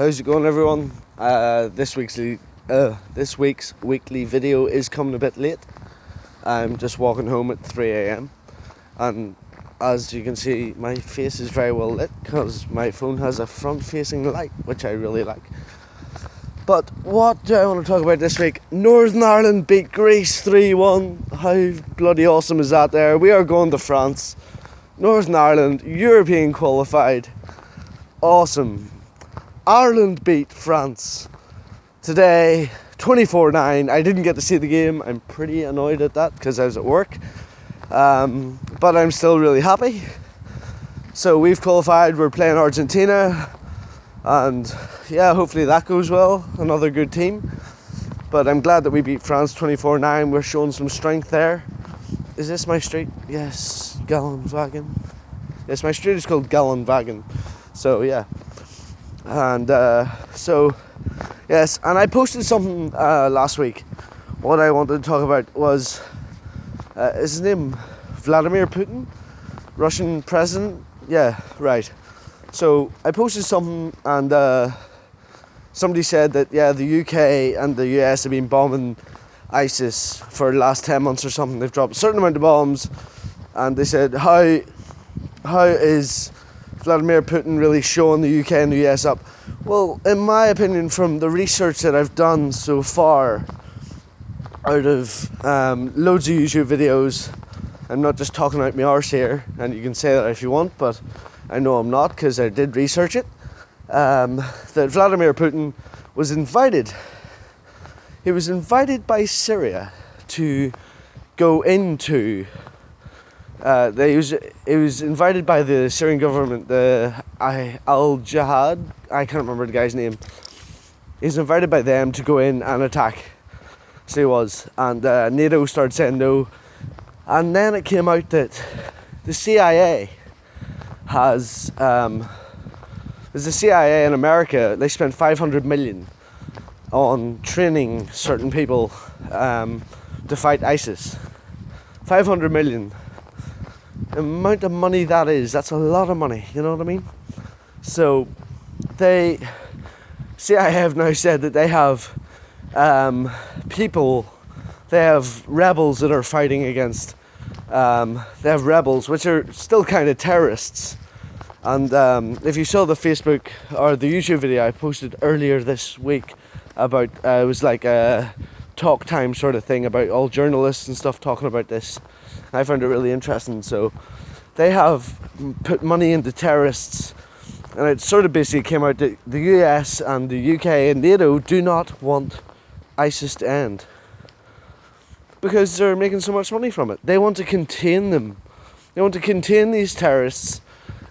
How's it going, everyone? This week's weekly video is coming a bit late. I'm just walking home at 3 a.m. and as you can see, my face is very well lit because my phone has a front-facing light, which I really like. But what do I want to talk about this week? Northern Ireland beat Greece 3-1. How bloody awesome is that there? We are going to France. Northern Ireland, European qualified. Awesome. Ireland beat France today, 24-9. I didn't get to see the game. I'm pretty annoyed at that because I was at work. But I'm still really happy. So we've qualified. We're playing Argentina. And yeah, hopefully that goes well. Another good team. But I'm glad that we beat France 24-9. We're showing some strength there. Is this my street? Yes, Gallenwagen. Yes, my street is called Gallenwagen. So yeah. And yes, and I posted something last week. What I wanted to talk about was, is his name Vladimir Putin? Russian president? Yeah, right. So I posted something and somebody said that, yeah, the UK and the US have been bombing ISIS for the last 10 months or something. They've dropped a certain amount of bombs, and they said, how is Vladimir Putin really showing the UK and the US up? Well, in my opinion, from the research that I've done so far, out of loads of YouTube videos, I'm not just talking out my arse here, and you can say that if you want, but I know I'm not because I did research it, that Vladimir Putin was invited. He was invited by Syria to go into he was invited by the Syrian government, the Al-Jihad, I can't remember the guy's name. He's invited by them to go in and attack. So he was. And NATO started saying no. And then it came out that the CIA there's the CIA in America. They spent $500 million on training certain people to fight ISIS. $500 million. The amount of money that's a lot of money, you know what I mean? So CIA have now said that they have they have rebels that are fighting against, they have rebels which are still kind of terrorists. And if you saw the Facebook or the YouTube video I posted earlier this week about, it was like a talk time sort of thing about all journalists and stuff talking about this. I found it really interesting. So they have put money into terrorists, and it sort of basically came out that the US and the UK and NATO do not want ISIS to end because they're making so much money from it. They want to contain them. They want to contain these terrorists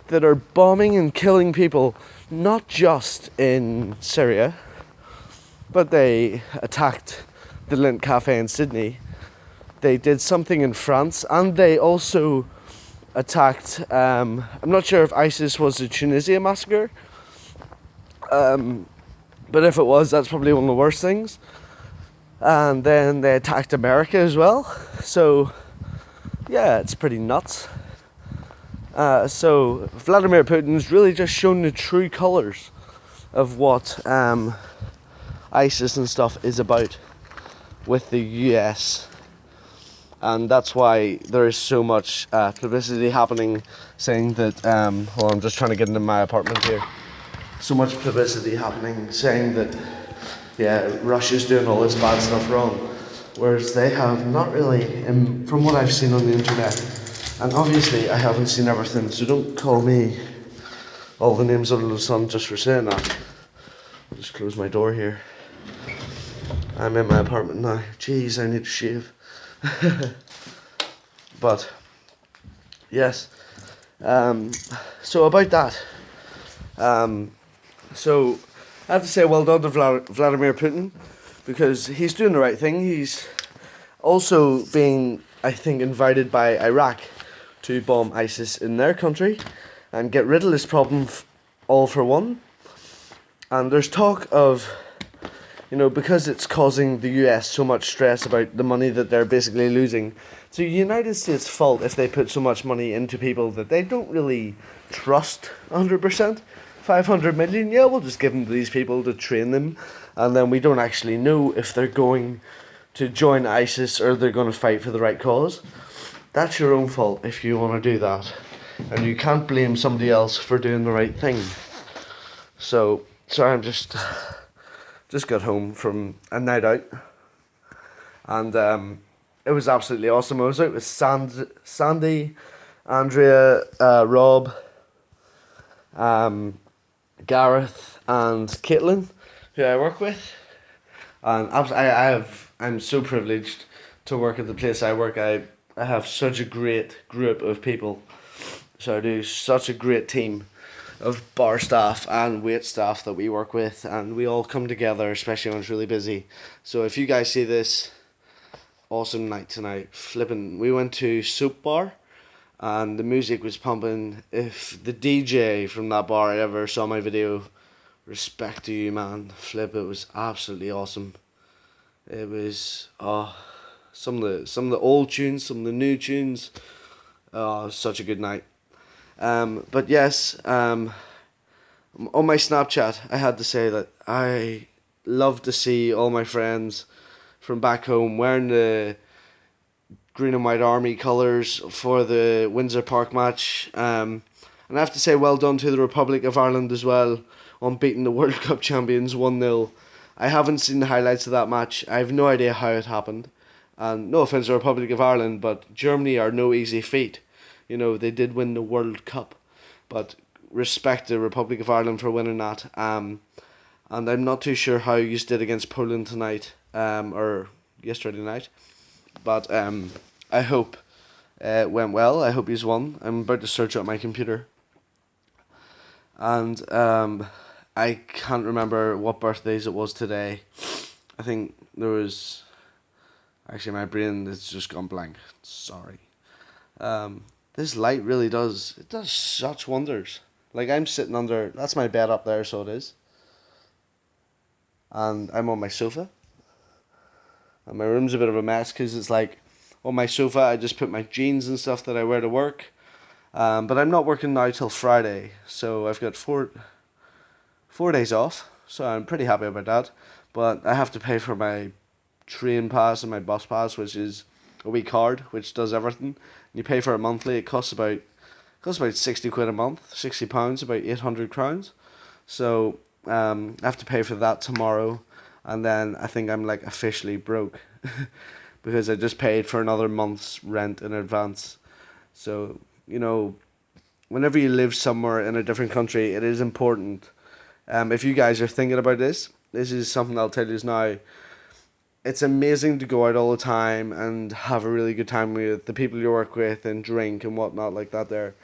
that are bombing and killing people, not just in Syria, but they attacked the Lint Cafe in Sydney. They did something in France, and they also attacked, I'm not sure if ISIS was the Tunisia massacre, but if it was, that's probably one of the worst things. And then they attacked America as well. So yeah, it's pretty nuts. So Vladimir Putin's really just shown the true colours of what ISIS and stuff is about with the US. And that's why there is so much publicity happening saying that, well, I'm just trying to get into my apartment here. So much publicity happening saying that, yeah, Russia's doing all this bad stuff wrong. Whereas they have not really, from what I've seen on the internet. And obviously I haven't seen everything, so don't call me all the names under the sun just for saying that. I'll just close my door here. I'm in my apartment now. Jeez, I need to shave. But yes, so about that, so I have to say well done to Vladimir Putin, because he's doing the right thing. He's also being, I think, invited by Iraq to bomb ISIS in their country and get rid of this problem all for one. And there's talk of, you know, because it's causing the US so much stress about the money that they're basically losing, it's the United States' fault if they put so much money into people that they don't really trust 100%. 500 million, yeah, we'll just give them to these people to train them, and then we don't actually know if they're going to join ISIS or they're going to fight for the right cause. That's your own fault if you want to do that, and you can't blame somebody else for doing the right thing. So, sorry, I'm just got home from a night out, and it was absolutely awesome. I was out with Sandy, Andrea, Rob, Gareth, and Caitlin, who I work with, and I'm so privileged to work at the place I work. I have such a great group of people, so I do such a great team of bar staff and wait staff that we work with, and we all come together, especially when it's really busy. So if you guys see this awesome night tonight, flipping, we went to Soup Bar, and the music was pumping. If the DJ from that bar ever saw my video, respect to you, man. Flip, it was absolutely awesome. It was some of the old tunes, some of the new tunes. Such a good night. But yes, on my Snapchat, I had to say that I love to see all my friends from back home wearing the green and white army colours for the Windsor Park match. And I have to say well done to the Republic of Ireland as well on beating the World Cup champions 1-0. I haven't seen the highlights of that match. I have no idea how it happened. And no offence to the Republic of Ireland, but Germany are no easy feat. You know, they did win the World Cup. But respect the Republic of Ireland for winning that. And I'm not too sure how you did against Poland tonight, or yesterday night. But I hope it went well. I hope he's won. I'm about to search up my computer. And I can't remember what birthdays it was today. I think there was... Actually, my brain has just gone blank. Sorry. This light really does... It does such wonders. Like, I'm sitting under... That's my bed up there, so it is. And I'm on my sofa. And my room's a bit of a mess because it's like... On my sofa, I just put my jeans and stuff that I wear to work. But I'm not working now till Friday. So I've got four days off. So I'm pretty happy about that. But I have to pay for my train pass and my bus pass, which is a wee card, which does everything. You pay for it monthly. It costs about 60 quid a month, £60, about 800 crowns. So I have to pay for that tomorrow, and then I think I'm like officially broke because I just paid for another month's rent in advance. So, you know, whenever you live somewhere in a different country, it is important. If you guys are thinking about this is something I'll tell you now. It's amazing to go out all the time and have a really good time with the people you work with and drink and whatnot like that there.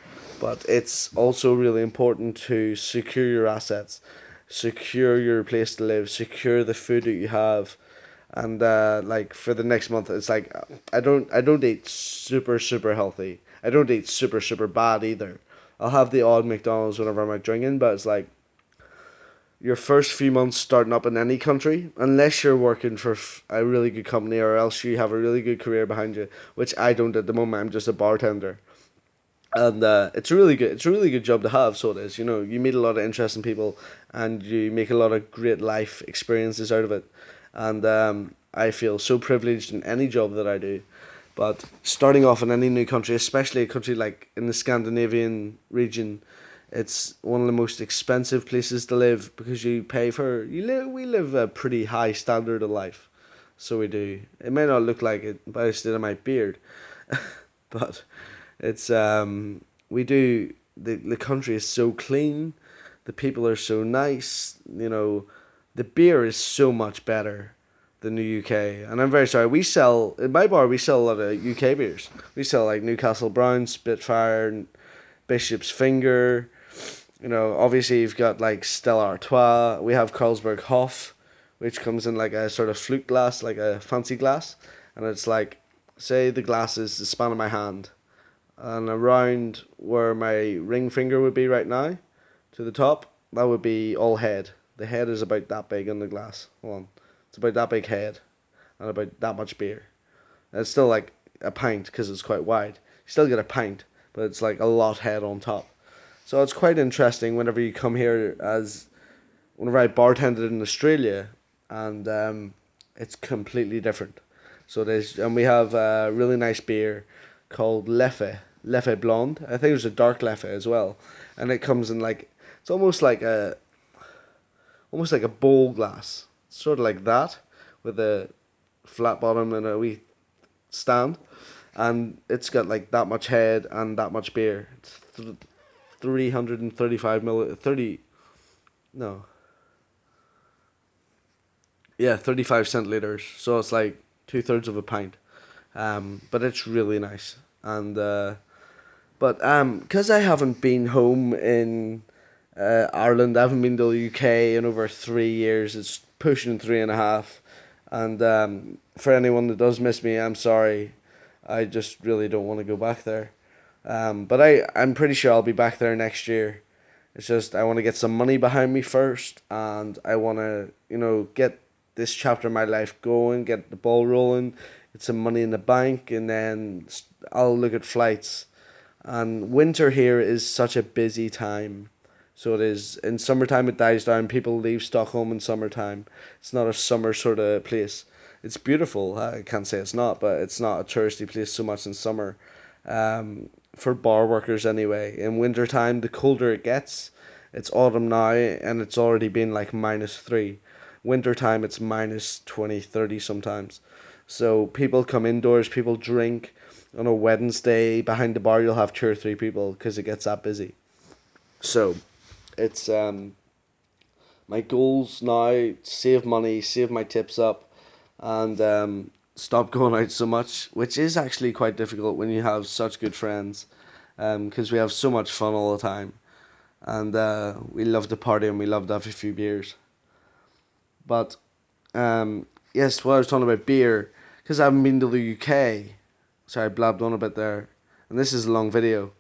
But it's also really important to secure your assets, secure your place to live, secure the food that you have. And like for the next month, it's like I don't eat super healthy. I don't eat super bad either. I'll have the odd McDonald's whenever I'm out drinking, but it's like your first few months starting up in any country, unless you're working for a really good company or else you have a really good career behind you, which I don't at the moment. I'm just a bartender, and it's a really good job to have. So it is. You know, you meet a lot of interesting people, and you make a lot of great life experiences out of it, and I feel so privileged in any job that I do. But starting off in any new country, especially a country like in the Scandinavian region, it's one of the most expensive places to live because you pay for we live a pretty high standard of life, so we do. It may not look like it by the state of my beard, but it's we do. The country is so clean, the people are so nice. You know, the beer is so much better than the UK, and I'm very sorry. We sell in my bar. We sell a lot of UK beers. We sell like Newcastle Brown, Spitfire, Bishop's Finger. You know, obviously you've got like Stella Artois. We have Carlsberg Hoff, which comes in like a sort of flute glass, like a fancy glass, and it's like, say the glass is the span of my hand, and around where my ring finger would be right now, to the top, that would be all head. The head is about that big on the glass. Hold on. It's about that big head, and about that much beer. And it's still like a pint because it's quite wide. You still get a pint, but it's like a lot head on top. So it's quite interesting whenever you come here, as whenever I bartended in Australia, and it's completely different. So there's and we have a really nice beer called Leffe Blonde. I think there's a dark Leffe as well, and it comes in like it's almost like a bowl glass, sort of like that, with a flat bottom and a wee stand, and it's got like that much head and that much beer. It's 335 milli 30 no yeah 35 centiliters, so it's like two-thirds of a pint, but it's really nice. And but because I haven't been home in Ireland, I haven't been to the UK in over 3 years. It's pushing three and a half, and for anyone that does miss me, I'm sorry. I just really don't want to go back there. But I'm pretty sure I'll be back there next year. It's just I want to get some money behind me first, and I want to, get this chapter of my life going, get the ball rolling, get some money in the bank, and then I'll look at flights. And winter here is such a busy time. So it is in summertime it dies down. People leave Stockholm in summertime. It's not a summer sort of place. It's beautiful. I can't say it's not, but it's not a touristy place so much in summer. For bar workers anyway. In winter time, the colder it gets. It's autumn now, and it's already been like -3. Winter time, it's minus 20, 30 sometimes. So people come indoors, people drink. On a Wednesday, behind the bar, you'll have two or three people because it gets that busy. So, it's my goals now: save money, save my tips up, and stop going out so much, which is actually quite difficult when you have such good friends, because we have so much fun all the time, and we love to party and we love to have a few beers. But yes, what I was talking about beer, because I haven't been to the UK. Sorry, I blabbed on a bit there, and this is a long video,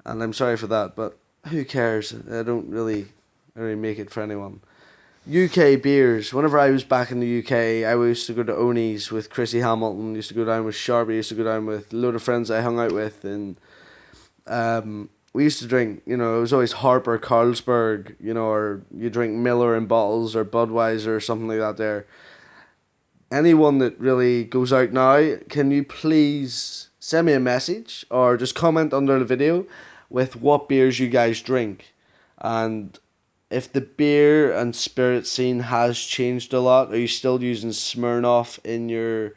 and I'm sorry for that, but who cares? I don't really make it for anyone. UK beers. Whenever I was back in the UK, I used to go to Oni's with Chrissy Hamilton. Used to go down with Sharpie. Used to go down with a load of friends I hung out with, and we used to drink. It was always Harper, Carlsberg. Or you drink Miller in bottles or Budweiser or something like that. There. Anyone that really goes out now, can you please send me a message or just comment under the video with what beers you guys drink, and if the beer and spirit scene has changed a lot. Are you still using Smirnoff in your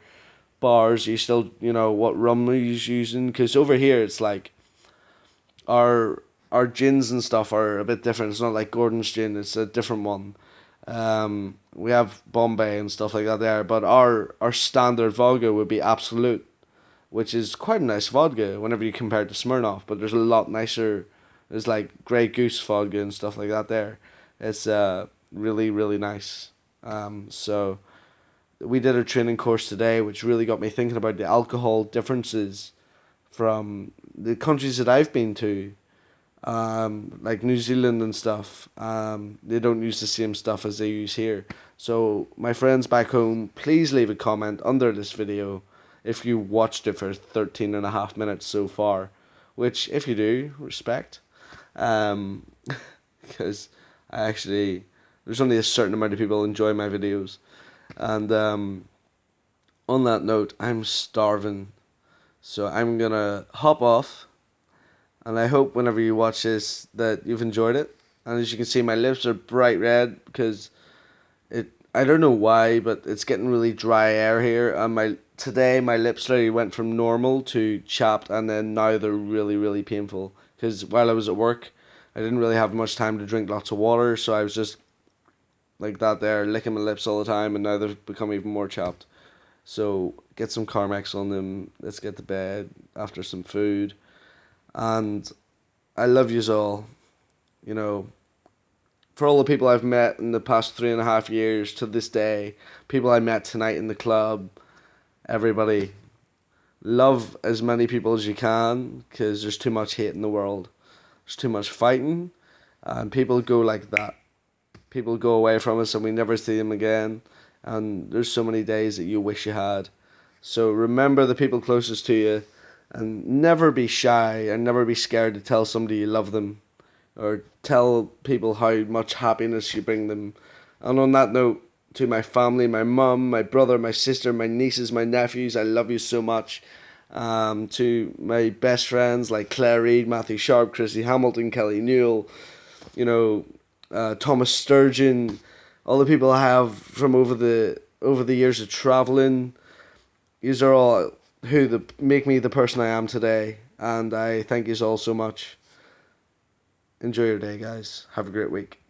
bars? Are you still, what rum are you using? Because over here it's like our our gins and stuff are a bit different. It's not like Gordon's gin, it's a different one. We have Bombay and stuff like that there, but our standard vodka would be Absolute, which is quite a nice vodka whenever you compare it to Smirnoff, but there's a lot nicer. There's like Grey Goose vodka and stuff like that there. It's really, really nice. So we did a training course today, which really got me thinking about the alcohol differences from the countries that I've been to, like New Zealand and stuff. They don't use the same stuff as they use here. So my friends back home, please leave a comment under this video if you watched it for 13 and a half minutes so far, which if you do, respect. Because I actually, there's only a certain amount of people who enjoy my videos. And on that note, I'm starving. So I'm gonna hop off, and I hope whenever you watch this that you've enjoyed it. And as you can see, my lips are bright red because I don't know why, but it's getting really dry air here, and today my lips literally went from normal to chapped, and then now they're really, really painful because while I was at work, I didn't really have much time to drink lots of water, so I was just like that there, licking my lips all the time, and now they've become even more chapped. So get some Carmex on them. Let's get to bed after some food. And I love yous all. For all the people I've met in the past 3.5 years to this day, people I met tonight in the club, everybody, love as many people as you can, because there's too much hate in the world. There's too much fighting, and people go like that. People go away from us and we never see them again. And there's so many days that you wish you had. So remember the people closest to you, and never be shy and never be scared to tell somebody you love them. or tell people how much happiness you bring them. And on that note, to my family, my mum, my brother, my sister, my nieces, my nephews, I love you so much. To my best friends like Claire Reid, Matthew Sharp, Chrissy Hamilton, Kelly Newell, Thomas Sturgeon, all the people I have from over the years of traveling. These are all make me the person I am today, and I thank you all so much. Enjoy your day, guys. Have a great week.